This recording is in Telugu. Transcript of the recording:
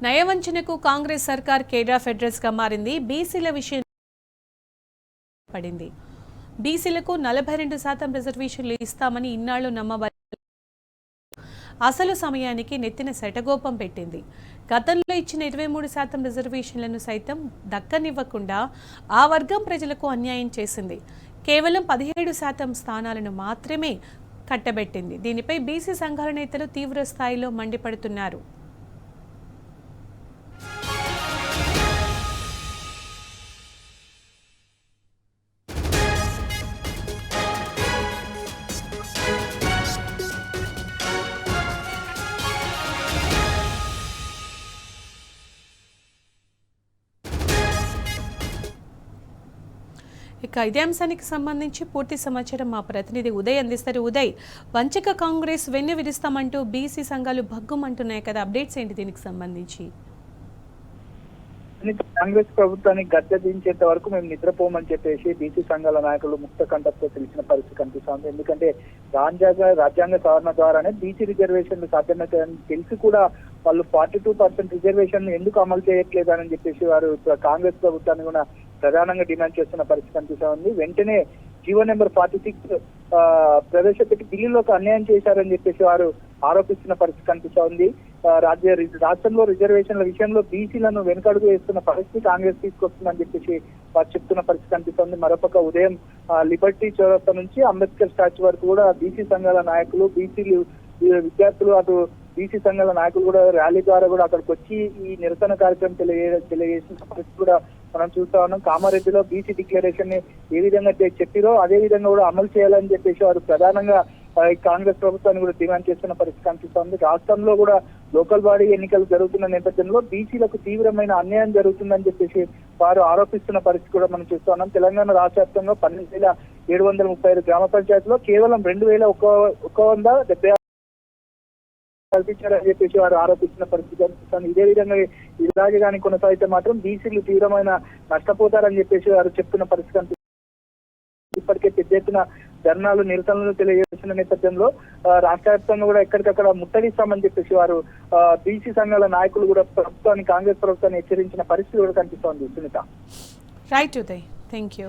నయవంచనకు కాంగ్రెస్ సర్కార్ కేర్ ఆఫ్ అడ్రస్ గా మారింది. బీసీల విషయం పడింది. బీసీలకు 42% రిజర్వేషన్లు ఇస్తామని ఇన్నాళ్లు నమ్మబడి అసలు సమయానికి నెత్తిన శటగోపం పెట్టింది. గతంలో ఇచ్చిన 23% రిజర్వేషన్లను సైతం దక్కనివ్వకుండా ఆ వర్గం ప్రజలకు అన్యాయం చేసింది. కేవలం 17% స్థానాలను మాత్రమే కట్టబెట్టింది. దీనిపై బీసీ సంఘాల నేతలు తీవ్ర స్థాయిలో మండిపడుతున్నారు. ఇక ఇదే అంశానికి సంబంధించి పూర్తి సమాచారం మా ప్రతినిధి ఉదయ్ అందిస్తారు. ఉదయ్, వంచక కాంగ్రెస్ వెన్ను విరుస్తామంటూ బీసీ సంఘాలు భగ్గుమంటున్నాయి కదా, అప్డేట్స్ ఏంటి దీనికి సంబంధించి? కాంగ్రెస్ ప్రభుత్వాన్ని గద్దెదించేంత వరకు మేము నిద్రపోమని చెప్పేసి బీసీ సంఘాల నాయకులు ముక్త కంఠంతో తెలిసిన పరిస్థితి కనిపిస్తోంది. ఎందుకంటే రాజ్యాంగ సవరణ ద్వారానే బీసీ రిజర్వేషన్లు సాధ్యమవుతాయని తెలిసి కూడా వాళ్ళు 42% రిజర్వేషన్ ఎందుకు అమలు చేయట్లేదని చెప్పేసి వారు కాంగ్రెస్ ప్రభుత్వాన్ని కూడా ప్రధానంగా డిమాండ్ చేస్తున్న పరిస్థితి కనిపిస్తా ఉంది. వెంటనే జీవో నెంబర్ 46 ప్రవేశపెట్టి బిల్లులోకి అన్యాయం చేశారని చెప్పేసి వారు ఆరోపిస్తున్న పరిస్థితి కనిపిస్తా ఉంది. రాష్ట్రంలో రిజర్వేషన్ల విషయంలో బీసీలను వెనుకడుగు వేస్తున్న పరిస్థితి కాంగ్రెస్ తీసుకొస్తుందని చెప్పేసి వారు చెప్తున్న పరిస్థితి కనిపిస్తోంది. మరోపక్క ఉదయం లిబర్టీ చౌరస్తా నుంచి అంబేద్కర్ స్టాచ్యూ వరకు కూడా బీసీ సంఘాల నాయకులు, బీసీలు విద్యార్థులు, అటు బీసీ సంఘాల నాయకులు కూడా ర్యాలీ ద్వారా కూడా అక్కడికి వచ్చి ఈ నిరసన కార్యక్రమం తెలియజేసిన పరిస్థితి కూడా మనం చూస్తా ఉన్నాం. కామారెడ్డిలో బీసీ డిక్లరేషన్ ని ఏ విధంగా చెప్పిరో అదే విధంగా కూడా అమలు చేయాలని చెప్పేసి వారు ప్రధానంగా కాంగ్రెస్ ప్రభుత్వాన్ని కూడా డిమాండ్ చేస్తున్న పరిస్థితి కనిపిస్తోంది. రాష్ట్రంలో కూడా లోకల్ బాడీ ఎన్నికలు జరుగుతున్న నేపథ్యంలో బీసీలకు తీవ్రమైన అన్యాయం జరుగుతుందని చెప్పేసి వారు ఆరోపిస్తున్న పరిస్థితి కూడా మనం చూస్తా ఉన్నాం. తెలంగాణ రాష్ట్ర వ్యాప్తంగా 12,735 గ్రామ పంచాయతీలో కేవలం 2,170 కల్పించారని చెప్పేసి వారు ఆరోపిస్తున్న పరిస్థితి కనిపిస్తుంది. ఇదే విధంగా ఇలాగే కానీ కొనసాగితే మాత్రం బీసీలు తీవ్రమైన నష్టపోతారని చెప్పేసి వారు చెప్తున్న పరిస్థితి కనిపిస్తుంది. ఇప్పటికే పెద్ద ఎత్తున ధర్నాలు, నిరసనలు తెలియజేస్తున్న నేపథ్యంలో రాష్ట్ర వ్యాప్తంగా కూడా ఎక్కడికక్కడ ముట్టడిస్తామని చెప్పేసి వారు బీసీ సంఘాల నాయకులు కూడా ప్రభుత్వాన్ని, కాంగ్రెస్ ప్రభుత్వాన్ని హెచ్చరించిన పరిస్థితి కూడా కనిపిస్తోంది. Sunitha. Right Uday, thank you.